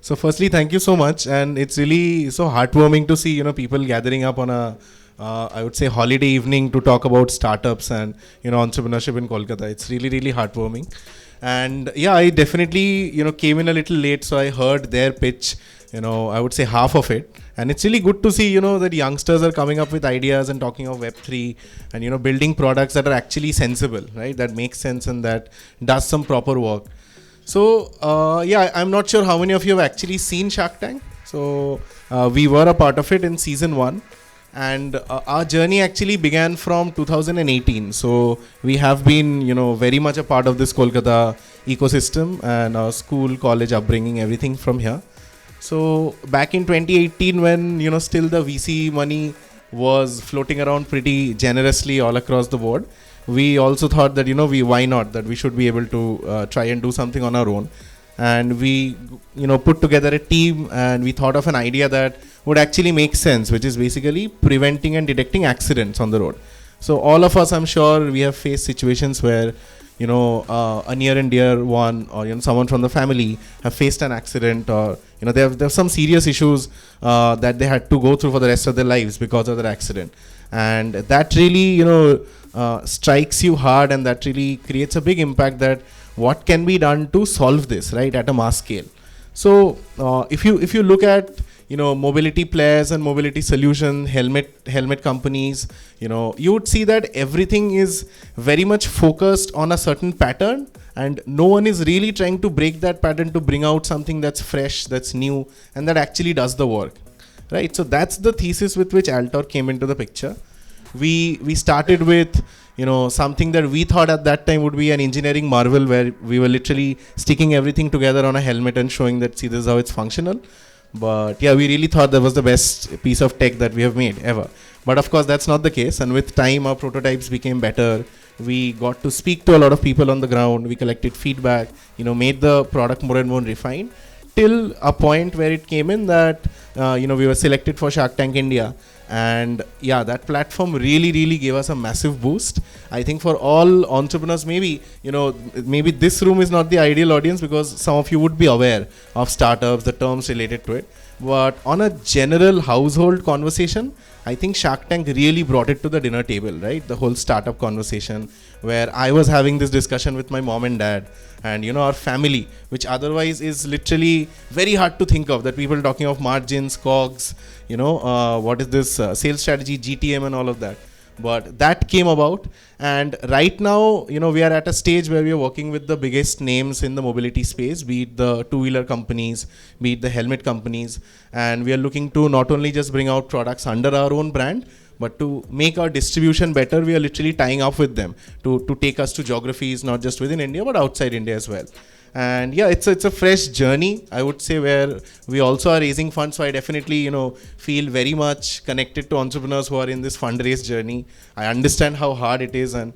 So firstly, thank you so much, and it's really so heartwarming to see people gathering up on a I would say holiday evening to talk about startups and entrepreneurship in Kolkata. It's really heartwarming, and yeah, I definitely came in a little late, so I heard their pitch. I would say half of it, and it's really good to see that youngsters are coming up with ideas and talking of Web3 and building products that are actually sensible, right? That makes sense and that does some proper work. So, yeah, I'm not sure how many of you have actually seen Shark Tank. So, we were a part of it in season 1. And our journey actually began from 2018. So, we have been, very much a part of this Kolkata ecosystem and our school, college upbringing, everything from here. So, back in 2018, when, still the VC money was floating around pretty generously all across the board, we also thought that why not, that we should be able to try and do something on our own, and we put together a team, and we thought of an idea that would actually make sense, which is basically preventing and detecting accidents on the road. So all of us, I'm sure, we have faced situations where a near and dear one, or someone from the family have faced an accident, or there have some serious issues that they had to go through for the rest of their lives because of their accident, and that really strikes you hard, and that really creates a big impact, that what can be done to solve this, right, at a mass scale. So if you look at mobility players and mobility solution, helmet companies, you would see that everything is very much focused on a certain pattern, and no one is really trying to break that pattern to bring out something that's fresh, that's new, and that actually does the work, right? So that's the thesis with which Altor came into the picture. We started with something that we thought at that time would be an engineering marvel, where we were literally sticking everything together on a helmet and showing that, see, this is how it's functional. But yeah, we really thought that was the best piece of tech that we have made ever. But of course, that's not the case. And with time, our prototypes became better. We got to speak to a lot of people on the ground. We collected feedback, made the product more and more refined, till a point where it came in that we were selected for Shark Tank India. And yeah, that platform really gave us a massive boost. I think for all entrepreneurs, maybe this room is not the ideal audience, because some of you would be aware of startups, the terms related to it. But on a general household conversation, I think Shark Tank really brought it to the dinner table, right? The whole startup conversation, where I was having this discussion with my mom and dad, and our family, which otherwise is literally very hard to think of, that people talking of margins, COGS, what is this sales strategy, GTM, and all of that. But that came about, and right now, we are at a stage where we are working with the biggest names in the mobility space, be it the two-wheeler companies, be it the helmet companies, and we are looking to not only just bring out products under our own brand, but to make our distribution better. We are literally tying up with them to take us to geographies, not just within India, but outside India as well. And yeah, it's a fresh journey, I would say, where we also are raising funds. So I definitely, feel very much connected to entrepreneurs who are in this fundraise journey. I understand how hard it is, and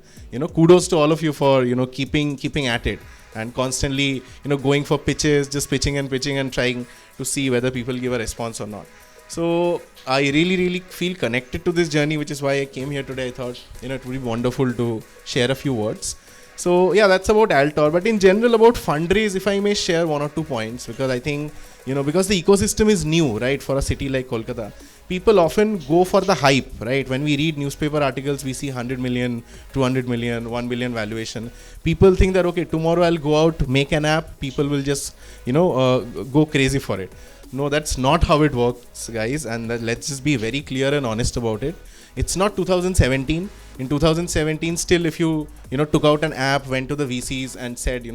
kudos to all of you for keeping at it, and constantly going for pitches, just pitching and trying to see whether people give a response or not. So I really feel connected to this journey, which is why I came here today. I thought it would be wonderful to share a few words. So yeah, that's about Altor. But in general, about fundraise, if I may share one or two points, because I think, because the ecosystem is new, right, for a city like Kolkata, people often go for the hype, right? When we read newspaper articles, we see 100 million, 200 million, 1 billion valuation. People think that, okay, tomorrow I'll go out, make an app, people will just, go crazy for it. No, that's not how it works, guys. And let's just be very clear and honest about it. It's not 2017. In 2017, still, if you took out an app, went to the VCs and said,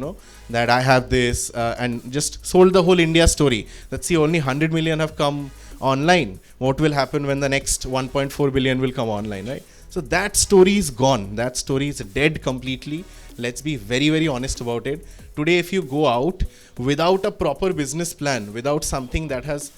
that I have this, and just sold the whole India story, that see, only 100 million have come online. What will happen when the next 1.4 billion will come online, right? So that story is gone. That story is dead completely. Let's be very honest about it. Today, if you go out without a proper business plan, without something that has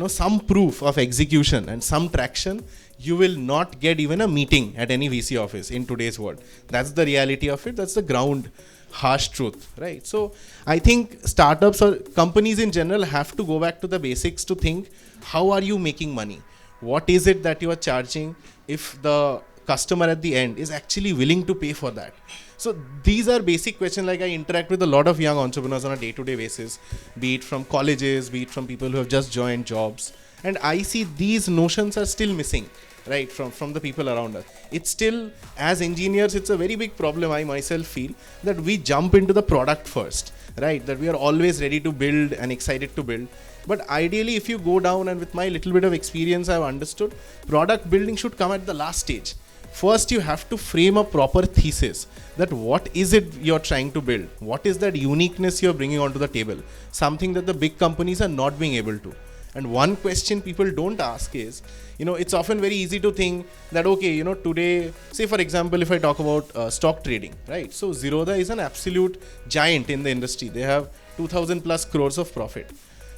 some proof of execution and some traction, you will not get even a meeting at any VC office in today's world. That's the reality of it. That's the ground harsh truth, right? So I think startups or companies in general have to go back to the basics to think, how are you making money? What is it that you are charging? If the customer at the end is actually willing to pay for that? So these are basic questions. Like, I interact with a lot of young entrepreneurs on a day-to-day basis, be it from colleges, be it from people who have just joined jobs, and I see these notions are still missing, right, from the people around us. It's still, as engineers, it's a very big problem. I myself feel that we jump into the product first, right, that we are always ready to build and excited to build. But ideally, if you go down, and with my little bit of experience, I've understood product building should come at the last stage. First, you have to frame a proper thesis that what is it you're trying to build? What is that uniqueness you're bringing onto the table? Something that the big companies are not being able to. And one question people don't ask is, it's often very easy to think that, okay, today, say for example, if I talk about stock trading, right? So Zerodha is an absolute giant in the industry. They have 2,000 plus crores of profit.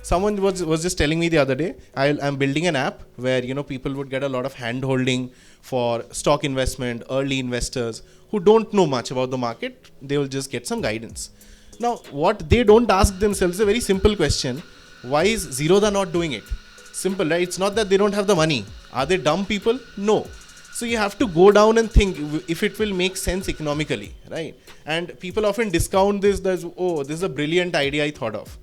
Someone was just telling me the other day, I'm building an app where, people would get a lot of hand holding for stock investment, early investors who don't know much about the market. They will just get some guidance. Now, what they don't ask themselves is a very simple question. Why is Zerodha not doing it? Simple, right? It's not that they don't have the money. Are they dumb people? No. So you have to go down and think if it will make sense economically, right? And people often discount this as, oh, this is a brilliant idea I thought of.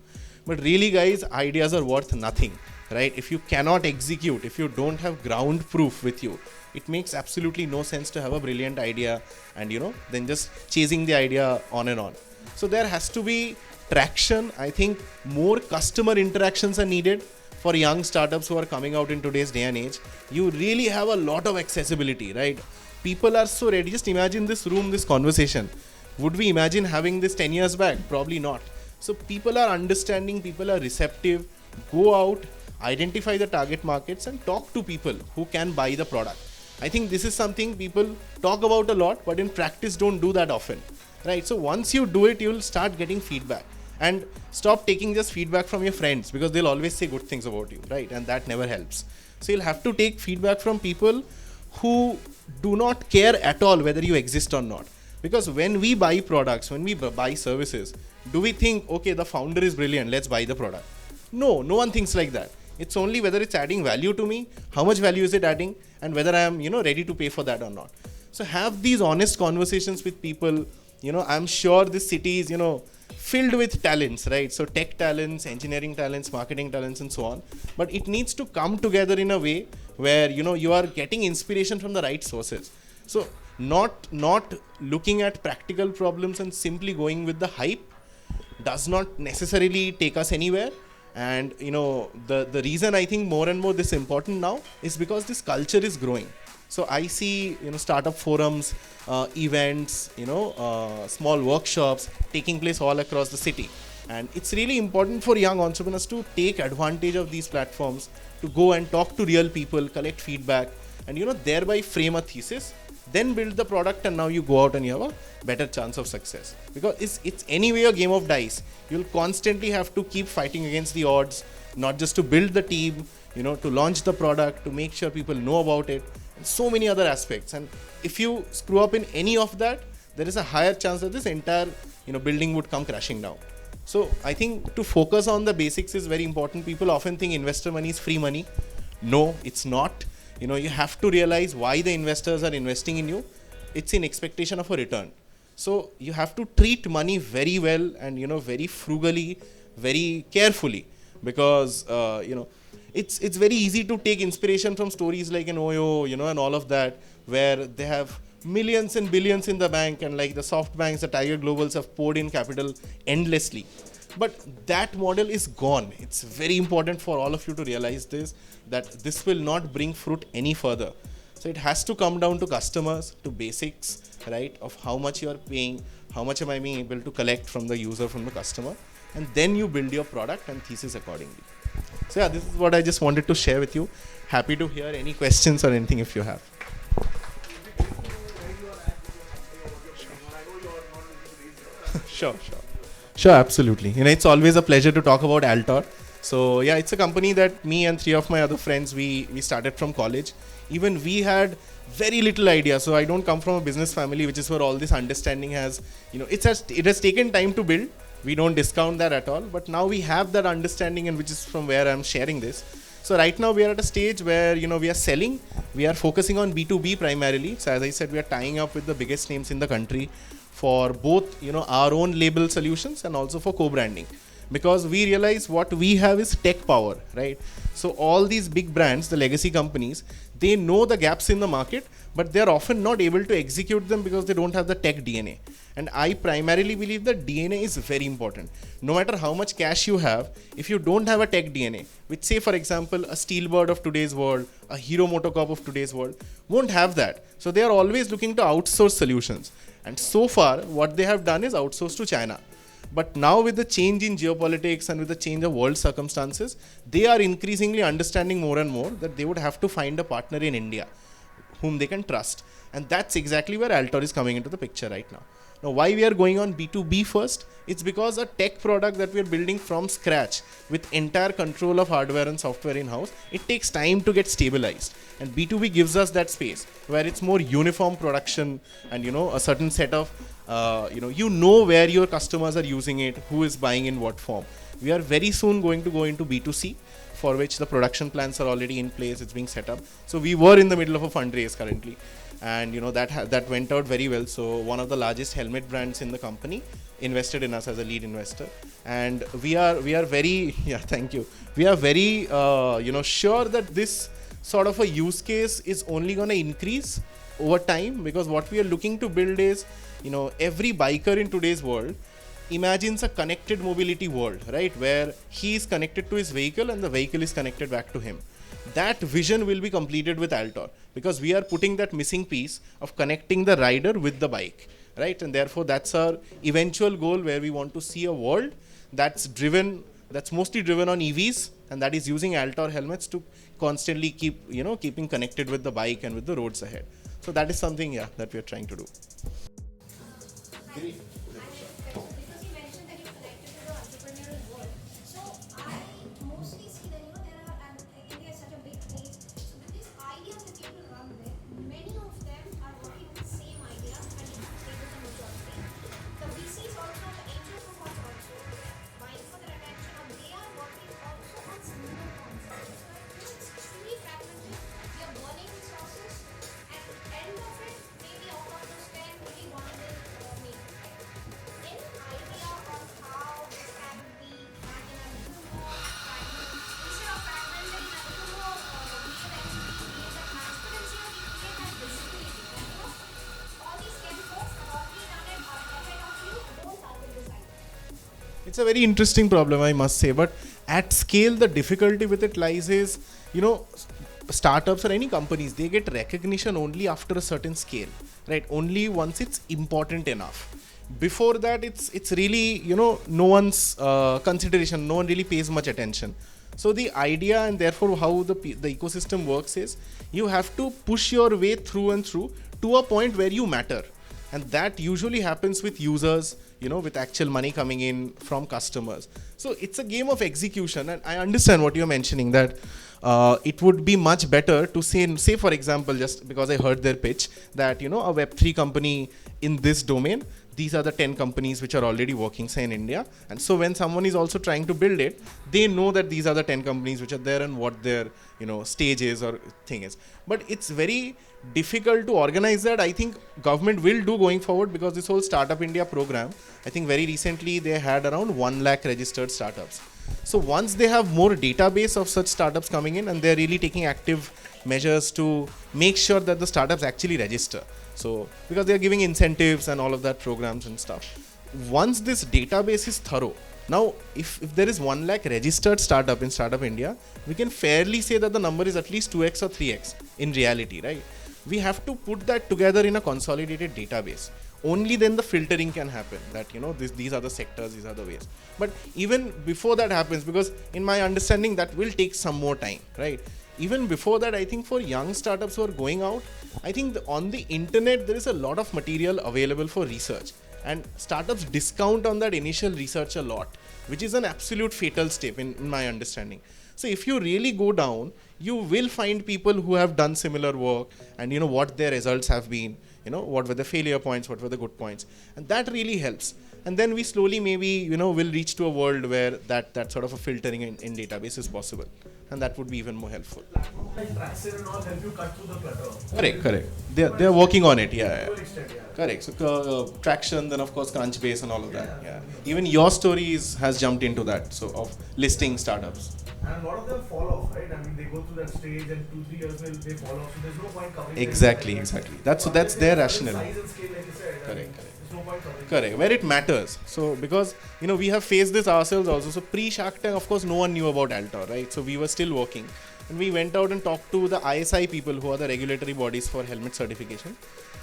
But really, guys, ideas are worth nothing, right? If you cannot execute, if you don't have ground proof with you, it makes absolutely no sense to have a brilliant idea and, then just chasing the idea on and on. So there has to be traction. I think more customer interactions are needed for young startups who are coming out in today's day and age. You really have a lot of accessibility, right? People are so ready. Just imagine this room, this conversation. Would we imagine having this 10 years back? Probably not. So people are understanding, people are receptive. Go out, identify the target markets and talk to people who can buy the product. I think this is something people talk about a lot, but in practice don't do that often, right? So once you do it, you'll start getting feedback. And stop taking just feedback from your friends, because they'll always say good things about you, right? And that never helps. So you'll have to take feedback from people who do not care at all whether you exist or not. Because when we buy products, when we buy services, do we think, okay, the founder is brilliant, let's buy the product? No, no one thinks like that. It's only whether it's adding value to me, how much value is it adding, and whether I am, ready to pay for that or not. So have these honest conversations with people. I'm sure this city is, filled with talents, right? So tech talents, engineering talents, marketing talents, and so on. But it needs to come together in a way where, you are getting inspiration from the right sources. So not looking at practical problems and simply going with the hype does not necessarily take us anywhere. And, the reason I think more and more this is important now is because this culture is growing. So I see, startup forums, events, small workshops taking place all across the city. And it's really important for young entrepreneurs to take advantage of these platforms, to go and talk to real people, collect feedback, and, thereby frame a thesis, then build the product, and now you go out and you have a better chance of success. Because it's anyway a game of dice. You'll constantly have to keep fighting against the odds, not just to build the team, to launch the product, to make sure people know about it, and so many other aspects. And if you screw up in any of that, there is a higher chance that this entire, building would come crashing down. So I think to focus on the basics is very important. People often think investor money is free money. No, it's not. You have to realize why the investors are investing in you. It's in expectation of a return. So you have to treat money very well and, very frugally, very carefully, because, it's very easy to take inspiration from stories like an Oyo, and all of that, where they have millions and billions in the bank, and like the soft banks, the Tiger Globals have poured in capital endlessly. But that model is gone. It's very important for all of you to realize this, that this will not bring fruit any further. So it has to come down to customers, to basics, right, of how much you are paying, how much am I being able to collect from the user, from the customer, and then you build your product and thesis accordingly. So yeah, this is what I just wanted to share with you. Happy to hear any questions or anything if you have. Sure, absolutely. It's always a pleasure to talk about Altor. So yeah, it's a company that me and 3 of my other friends, we started from college. Even we had very little idea. So I don't come from a business family, which is where all this understanding has, it has taken time to build. We don't discount that at all. But now we have that understanding, and which is from where I'm sharing this. So right now we are at a stage where we are selling, we are focusing on B2B primarily. So as I said, we are tying up with the biggest names in the country for both our own label solutions and also for co-branding, because we realize what we have is tech power, right? So all these big brands, the legacy companies, they know the gaps in the market, but they're often not able to execute them because they don't have the tech DNA. And I primarily believe that DNA is very important. No matter how much cash you have, if you don't have a tech DNA, which say for example, a Steelbird of today's world, a Hero MotoCorp of today's world, won't have that. So they are always looking to outsource solutions. And so far, what they have done is outsource to China. But now with the change in geopolitics and with the change of world circumstances, they are increasingly understanding more and more that they would have to find a partner in India whom they can trust. And that's exactly where Altor is coming into the picture right now. Now, why we are going on B2B first? It's because a tech product that we are building from scratch with entire control of hardware and software in-house, it takes time to get stabilized. And B2B gives us that space where it's more uniform production and, a certain set of, where your customers are using it, who is buying in what form. We are very soon going to go into B2C, for which the production plans are already in place. It's being set up. So we were in the middle of a fundraise currently. And that went out very well. So one of the largest helmet brands in the company invested in us as a lead investor, and we are very thank you. We are very sure that this sort of a use case is only going to increase over time, because what we are looking to build is every biker in today's world imagines a connected mobility world, right, where he is connected to his vehicle and the vehicle is connected back to him. That vision will be completed with Altor, because we are putting that missing piece of connecting the rider with the bike, right? And therefore that's our eventual goal, where we want to see a world that's mostly driven on EVs, and that is using Altor helmets to constantly keeping connected with the bike and with the roads ahead. So that is something that we are trying to do. Because you mentioned that you're connected to the entrepreneurial world. So I mostly see that there are, and India is such a big place. So with these ideas that people run with, many of them are working with the same idea, and you can say with the majority. The VCs also, the angel funds also, vying for their attention, or they are working also on similar concepts. So it's extremely fragmented. We are burning resources, and end of it, maybe out of those 10, maybe one will make it. Any idea on how this can be done in a little more instead of fragmented, in a little more create the transparency, or we create that visibility that all these 10 folks have already done it ahead of you, don't target this idea. It's a very interesting problem, I must say, but at scale, the difficulty with it lies is, startups or any companies, they get recognition only after a certain scale, right? Only once it's important enough. Before that, it's really, no one's consideration, no one really pays much attention. So the idea, and therefore how the ecosystem works, is you have to push your way through and through to a point where you matter. And that usually happens with users, with actual money coming in from customers. So it's a game of execution. And I understand what you're mentioning, that it would be much better to say, for example, just because I heard their pitch, that, a Web3 company in this domain, these are the 10 companies which are already working, say, in India. And so when someone is also trying to build it, they know that these are the 10 companies which are there and what their, stage is or thing is. But it's very difficult to organize that. I think government will do going forward, because this whole Startup India program, I think very recently they had around 1 lakh registered startups. So once they have more database of such startups coming in, and they're really taking active measures to make sure that the startups actually register. So, because they are giving incentives and all of that programs and stuff. Once this database is thorough, now if there is 1 lakh registered startup in Startup India, we can fairly say that the number is at least 2x or 3x in reality, right? We have to put that together in a consolidated database. Only then the filtering can happen, that these are the sectors, these are the ways. But even before that happens, because in my understanding that will take some more time, right? Even before that, I think for young startups who are going out, I think on the internet there is a lot of material available for research, and startups discount on that initial research a lot, which is an absolute fatal step in my understanding. So if you really go down, you will find people who have done similar work, and what their results have been, what were the failure points, what were the good points, and that really helps. And then we slowly maybe will reach to a world where that sort of a filtering in database is possible, and that would be even more helpful. Platforms like Traxxer and all help you cut through the clutter. Correct. They're working on it. Yeah. To an extent, yeah. Correct. So traction, then of course Crunchbase and all of that. Yeah. Even your stories has jumped into that. So of listing startups. And a lot of them fall off, right? I mean, they go through that stage and 2-3 years they fall off. So there's no point covering them. Exactly. That's their rationale. Size and scale, like you said. Correct. There's no point covering. Correct. Where it matters. So because we have faced this ourselves also. So pre-Shark Tank, of course, no one knew about Altor, right? So we were still working, and we went out and talked to the ISI people, who are the regulatory bodies for helmet certification.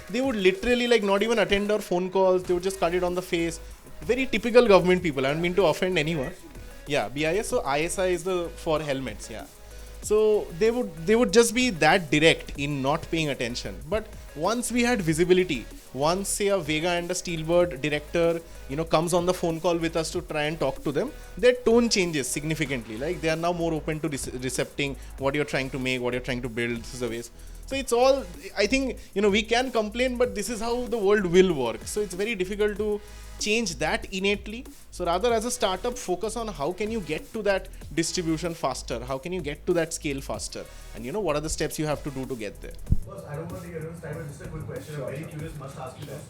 They would literally not even attend our phone calls. They would just cut it on the face. Very typical government people. I don't mean to offend anyone. Yeah, BIS. So ISI is for helmets. Yeah. So they would just be that direct in not paying attention. But once we had visibility, once say a Vega and a Steelbird director, comes on the phone call with us to try and talk to them, their tone changes significantly. Like they are now more open to recepting what you're trying to make, what you're trying to build. This is the ways. So it's all, I think, we can complain, but this is how the world will work. So it's very difficult to change that innately. So rather, as a startup, focus on how can you get to that distribution faster, how can you get to that scale faster, and what are the steps you have to do to get there. Boss, I don't want to take everyone's time, but just a quick question. I'm very curious, must ask you this.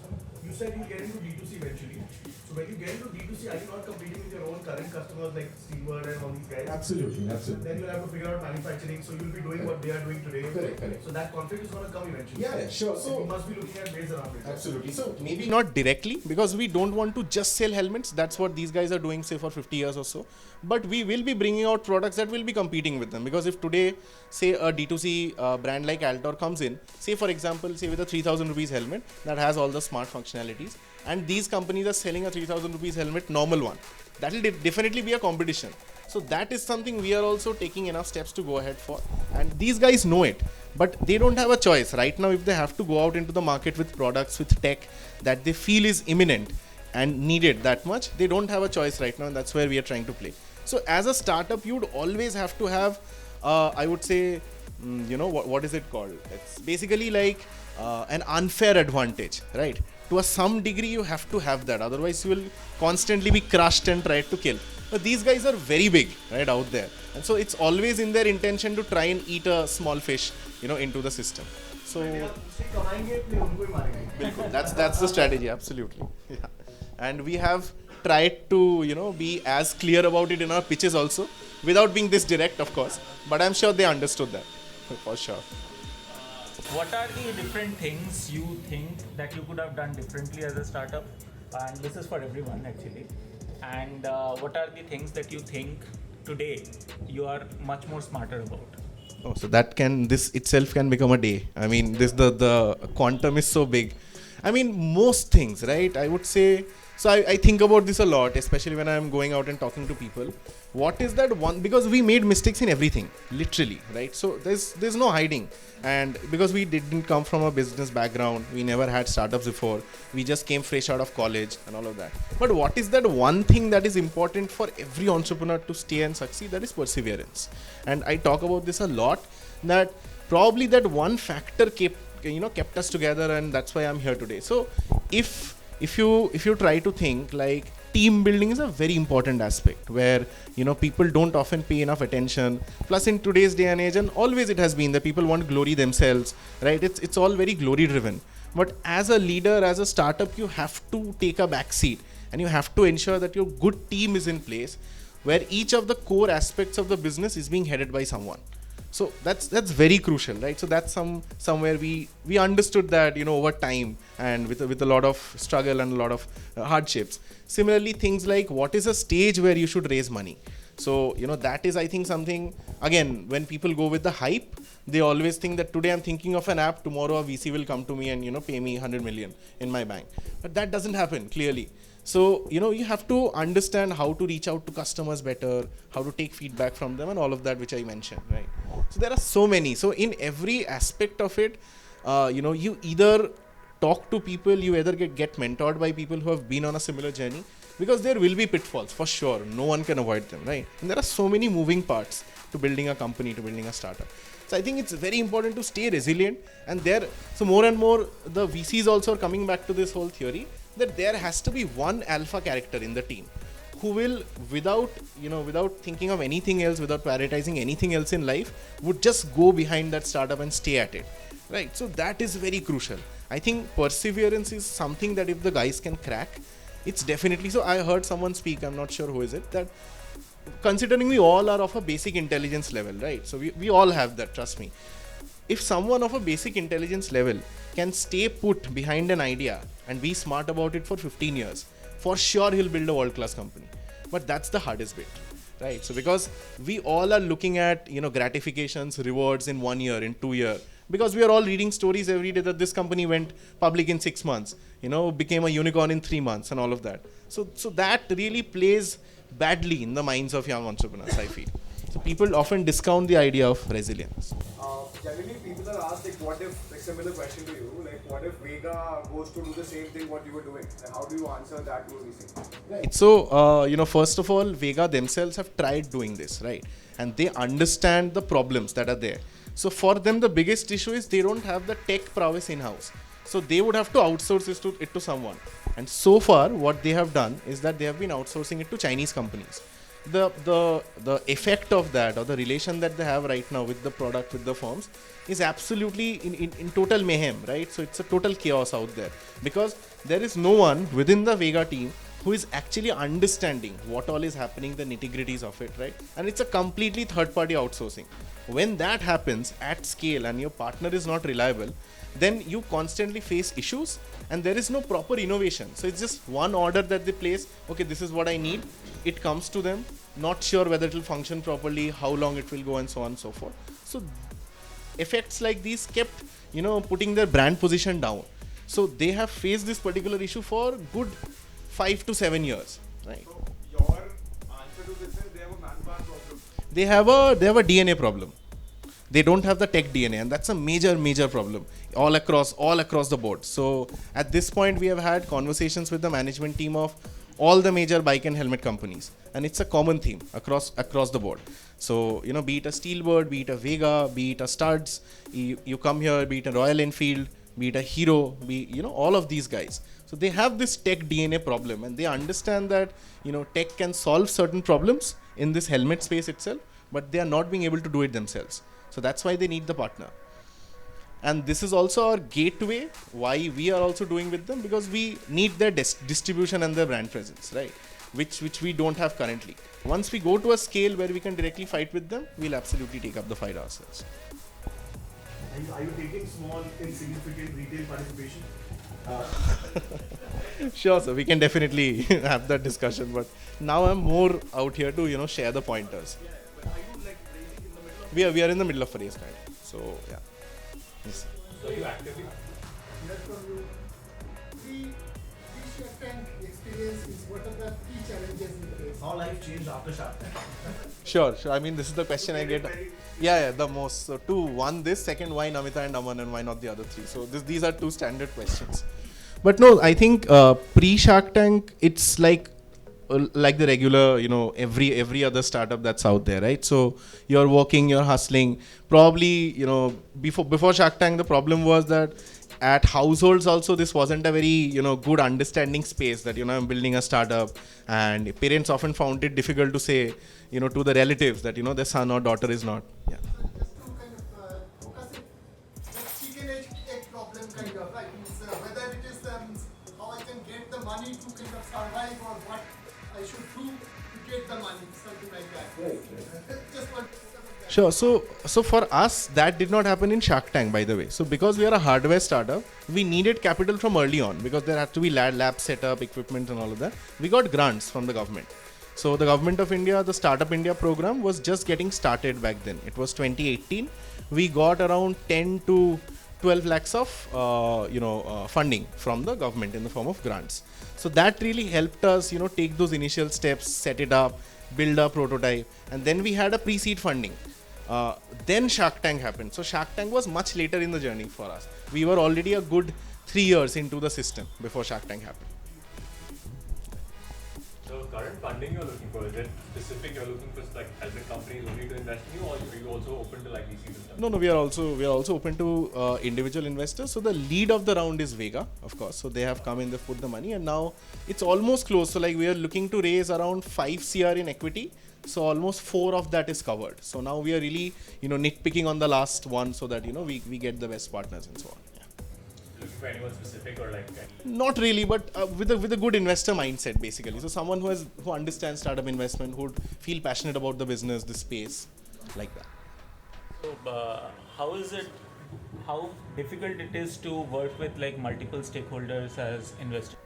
You said you'll get into D2C eventually. So when you get into D2C, are you not competing with your own current customers like Steelbird and all these guys? Absolutely. Then you'll have to figure out manufacturing, so you'll be doing what they are doing today. Correct. So that conflict is going to come eventually. Yeah, sure. So you must be looking at ways around it. Absolutely. So maybe not directly, because we don't want to just sell helmets. That's what these guys are doing, say, for 50 years or so. But we will be bringing out products that will be competing with them. Because if today, say, a D2C brand like Altor comes in, say, for example, with a 3,000 rupees helmet that has all the smart functionalities, and these companies are selling a 3,000 rupees helmet, normal one, that will definitely be a competition. So that is something we are also taking enough steps to go ahead for. And these guys know it, but they don't have a choice. Right now, if they have to go out into the market with products, with tech that they feel is imminent and needed that much, they don't have a choice right now, and that's where we are trying to play. So as a startup, you would always have to have, I would say, what is it called? It's basically like an unfair advantage, right? To some degree, you have to have that. Otherwise, you will constantly be crushed and tried to kill. But these guys are very big, right, out there. And so it's always in their intention to try and eat a small fish, into the system. So that's the strategy, absolutely. Yeah. And we have tried to, be as clear about it in our pitches also, without being this direct, of course. But I'm sure they understood that, for sure. What are the different things you think that you could have done differently as a startup? And this is for everyone actually. And what are the things that you think today you are much more smarter about? Oh, so this itself can become a day. I mean, the quantum is so big. I mean, most things, right? I would say, so I think about this a lot, especially when I'm going out and talking to people. What is that one? Because we made mistakes in everything, literally, right? So there's no hiding. And because we didn't come from a business background, we never had startups before. We just came fresh out of college and all of that. But what is that one thing that is important for every entrepreneur to stay and succeed? That is perseverance. And I talk about this a lot, that probably that one factor kept us together, and that's why I'm here today. So if you try to think, like, team building is a very important aspect where people don't often pay enough attention. Plus, in today's day and age, and always it has been that people want glory themselves, right? It's all very glory driven. But as a leader, as a startup, you have to take a back seat, and you have to ensure that your good team is in place, where each of the core aspects of the business is being headed by someone. So that's very crucial, right? So that's somewhere we understood that over time, and with a lot of struggle and a lot of hardships. Similarly, things like what is a stage where you should raise money. So that is, I think, something, again, when people go with the hype, they always think that today I'm thinking of an app, tomorrow a VC will come to me and pay me 100 million in my bank. But that doesn't happen, clearly. So, you have to understand how to reach out to customers better, how to take feedback from them, and all of that, which I mentioned, right? So there are so many. So in every aspect of it, you either talk to people, you either get mentored by people who have been on a similar journey, because there will be pitfalls, for sure. No one can avoid them, right? And there are so many moving parts. to building a company, to building a startup. So I think it's very important to stay resilient. And so more and more the VCs also are coming back to this whole theory that there has to be one alpha character in the team who will, without thinking of anything else, without prioritizing anything else in life, would just go behind that startup and stay at it, right? So that is very crucial. I think perseverance is something that if the guys can crack, it's definitely. So I heard someone speak, I'm not sure who is it, that considering we all are of a basic intelligence level, right? So we all have that, trust me. If someone of a basic intelligence level can stay put behind an idea and be smart about it for 15 years, for sure he'll build a world-class company. But that's the hardest bit, right? So because we all are looking at, gratifications, rewards in 1 year, in 2 years, because we are all reading stories every day that this company went public in 6 months, became a unicorn in 3 months and all of that. So that really plays badly in the minds of young entrepreneurs, I feel. So people often discount the idea of resilience. Generally, people are asked, what if, similar question to you, what if Vega goes to do the same thing what you were doing? And how do you answer that to a VC? Right. So, first of all, Vega themselves have tried doing this, right? And they understand the problems that are there. So for them, the biggest issue is they don't have the tech prowess in-house. So they would have to outsource it to someone. And so far, what they have done is that they have been outsourcing it to Chinese companies. The effect of that, or the relation that they have right now with the product, with the firms, is absolutely in total mayhem, right? So it's a total chaos out there, because there is no one within the Vega team who is actually understanding what all is happening, the nitty-gritties of it, right? And it's a completely third-party outsourcing. When that happens at scale and your partner is not reliable, then you constantly face issues and there is no proper innovation. So it's just one order that they place. Okay, this is what I need. It comes to them. Not sure whether it will function properly, how long it will go, and so on and so forth. So effects like these kept, putting their brand position down. So they have faced this particular issue for good 5 to 7 years, right? So your answer to this is they have a manpower problem. They have a DNA problem. They don't have the tech DNA, and that's a major problem all across the board. So at this point, we have had conversations with the management team of all the major bike and helmet companies, and it's a common theme across the board. So be it a Steelbird, be it a Vega, be it a Studs, you come here, be it a Royal Enfield, be it a Hero, all of these guys. So they have this tech DNA problem, and they understand that tech can solve certain problems in this helmet space itself, but they are not being able to do it themselves. So that's why they need the partner. And this is also our gateway why we are also doing with them, because we need their distribution and their brand presence, right? Which we don't have currently. Once we go to a scale where we can directly fight with them, we'll absolutely take up the fight ourselves. Are you taking small, insignificant retail participation? Sure, sir. We can definitely have that discussion. But now I'm more out here to share the pointers. Yeah, but are you raising in the middle of? We are in the middle of a race, kind of. So yeah. Yes. So you actively? Hear from you. The Shark Tank experience is what are the key challenges you face? How life changed after Shark Tank? Sure. I mean, this is the question I get. Yeah, the most. So two, one this, second why Namita and Aman, and why not the other three? So these are two standard questions. But no, I think pre-Shark Tank, it's like the regular, every other startup that's out there, right? So you're working, you're hustling. Probably, before Shark Tank, the problem was that at households also, this wasn't a very, good understanding space that, I'm building a startup, and parents often found it difficult to say, to the relatives that, their son or daughter is not. Yeah. Just to kind of focus it, the chicken egg problem kind of, right? It's, whether it is how I can get the money to kind of survive, or what I should do to get the money, something like that. Right. Just want to focus on that. Sure. So for us, that did not happen in Shark Tank, by the way. So because we are a hardware startup, we needed capital from early on, because there had to be lab setup, equipment and all of that. We got grants from the government. So the government of India, the Startup India program was just getting started back then. It was 2018. We got around 10 to 12 lakhs of funding from the government in the form of grants. So that really helped us, take those initial steps, set it up, build a prototype, and then we had a pre-seed funding. Then Shark Tank happened. So Shark Tank was much later in the journey for us. We were already a good 3 years into the system before Shark Tank happened. So current funding you're looking for? Is it specific you're looking for, like, as the companies only to invest in you, or are you also open to like VCs and stuff? No, we are also open to individual investors. So the lead of the round is Vega, of course. So they have come in, they put the money, and now it's almost close. So like we are looking to raise around 5 CR in equity. So almost 4 of that is covered. So now we are really, nitpicking on the last one so that, we get the best partners and so on. Yeah. Looking for anyone specific or like any? Not really, but with a good investor mindset basically. So someone who understands startup investment, who would feel passionate about the business, the space, like that. So, how difficult it is to work with like multiple stakeholders as investors?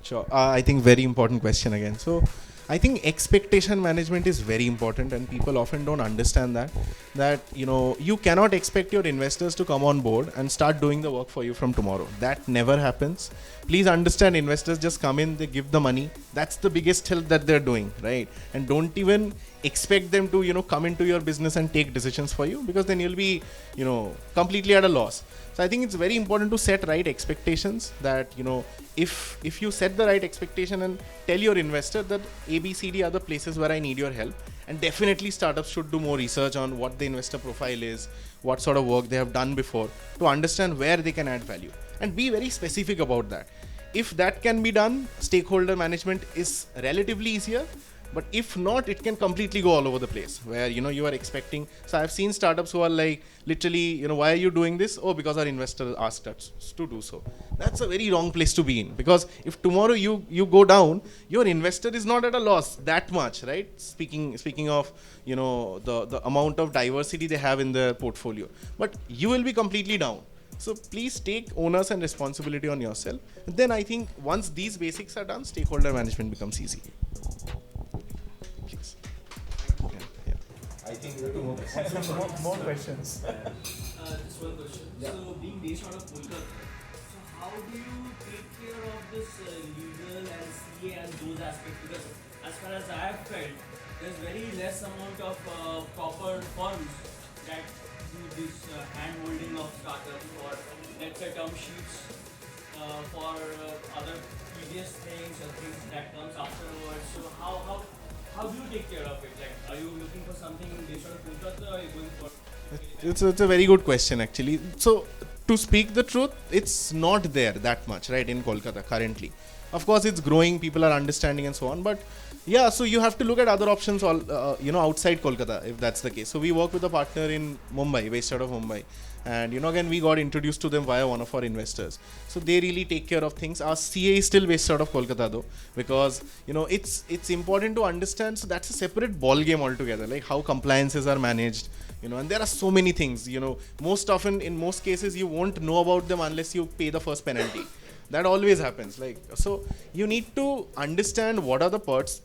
Sure. I think very important question again. So I think expectation management is very important, and people often don't understand that you cannot expect your investors to come on board and start doing the work for you from tomorrow. That never happens. Please understand, investors just come in, they give the money. That's the biggest help that they're doing, right? And don't even expect them to come into your business and take decisions for you, because then you'll be completely at a loss. So I think it's very important to set right expectations, that if you set the right expectation and tell your investor that A, B, C, D are the places where I need your help, and definitely startups should do more research on what the investor profile is, what sort of work they have done before, to understand where they can add value, and be very specific about that. If that can be done, stakeholder management is relatively easier. But if not, it can completely go all over the place, where you are expecting. So I've seen startups who are like, literally, why are you doing this? Oh, because our investor asked us to do so. That's a very wrong place to be in, because if tomorrow you go down, your investor is not at a loss that much, right? Speaking of the amount of diversity they have in their portfolio, but you will be completely down. So please take onus and responsibility on yourself. And then I think once these basics are done, stakeholder management becomes easy. I think we have two more questions. More questions. Just one question. So, being based out of Kolkata, so how do you take care of this legal and CA and those aspects? Because as far as I have felt, there's very less amount of proper firms that do this hand-holding of startups, or let's say term sheets for other previous things or things that comes afterwards. So how do you take care of it? Like, are you looking for something based on Kolkata, or are you going for? It's a very good question actually. So to speak the truth, it's not there that much, right, in Kolkata currently. Of course, it's growing, people are understanding and so on. But yeah, so you have to look at other options, outside Kolkata, if that's the case. So we work with a partner in Mumbai, based out of Mumbai. And again, we got introduced to them via one of our investors. So they really take care of things. Our CA is still based out of Kolkata though, because it's important to understand. So that's a separate ball game altogether, like how compliances are managed, and there are so many things. Most often, in most cases, you won't know about them unless you pay the first penalty. That always happens. So you need to understand what are the parts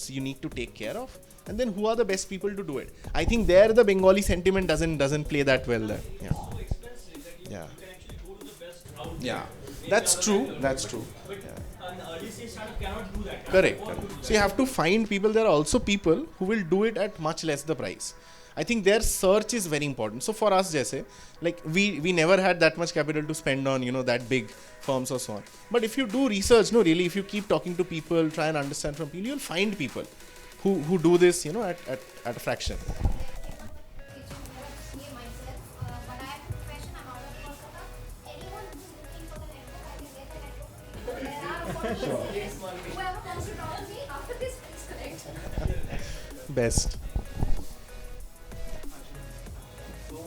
you need to take care of, and then who are the best people to do it. I think there the Bengali sentiment doesn't play that well there. Yeah. So expensive that Yeah. you can actually go to the best out there. Yeah. Maybe That's other true. than That's your true. But Yeah. an early stage startup cannot do that. Correct. Cannot afford to do So you that. have to find people. There are also people who will do it at much less the price. I think their search is very important. So for us, we never had that much capital to spend on that big firms or so on. But if you do research, if you keep talking to people, try and understand from people, you'll find people who do this at a fraction. Whoever comes to talk to me after this, please connect. Best. So,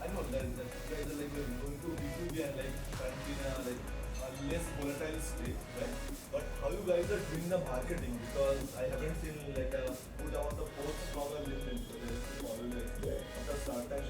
I know that you guys are like going to B2B and like currently in a less volatile state, right? But how you guys are doing the marketing? Because I haven't seen like a good amount of posts from a LinkedIn. So there is always after start time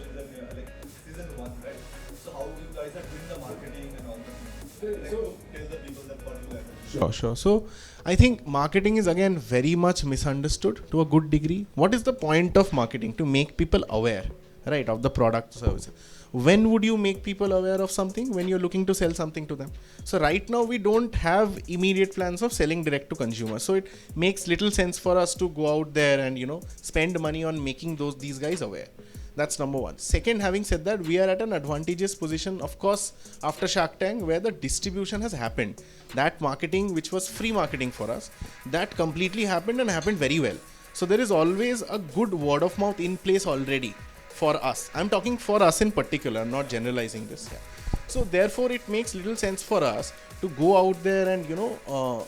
like season 1, right? So how you guys are doing the marketing and all that? Like, tell the people that what you guys are doing. Sure. So I think marketing is again very much misunderstood to a good degree. What is the point of marketing? To make people aware, right, of the product or service. When would you make people aware of something? When you're looking to sell something to them. So right now we don't have immediate plans of selling direct to consumer. So it makes little sense for us to go out there and spend money on making these guys aware. That's number one. Second, having said that, we are at an advantageous position, of course, after Shark Tank, where the distribution has happened. That marketing, which was free marketing for us, that completely happened and happened very well. So there is always a good word of mouth in place already for us. I'm talking for us in particular, I'm not generalizing this here. So therefore, it makes little sense for us to go out there and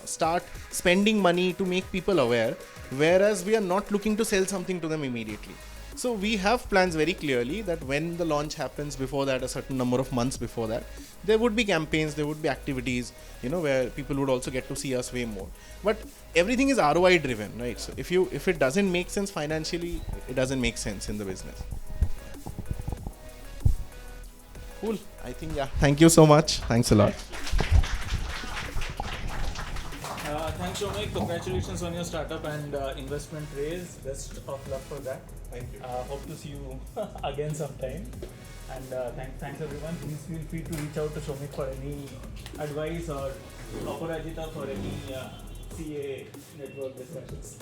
start spending money to make people aware, whereas we are not looking to sell something to them immediately. So we have plans very clearly that when the launch happens, before that, a certain number of months before that, there would be campaigns, there would be activities, where people would also get to see us way more. But everything is ROI driven, right? So if it doesn't make sense financially, it doesn't make sense in the business. Cool. I think, yeah. Thank you so much. Thanks a lot. Thanks, Shamik. Congratulations on your startup and investment raise. Best of luck for that. Thank you. Hope to see you again sometime. And thanks everyone. Please feel free to reach out to Shamik for any advice or Aparajita for any CA network discussions.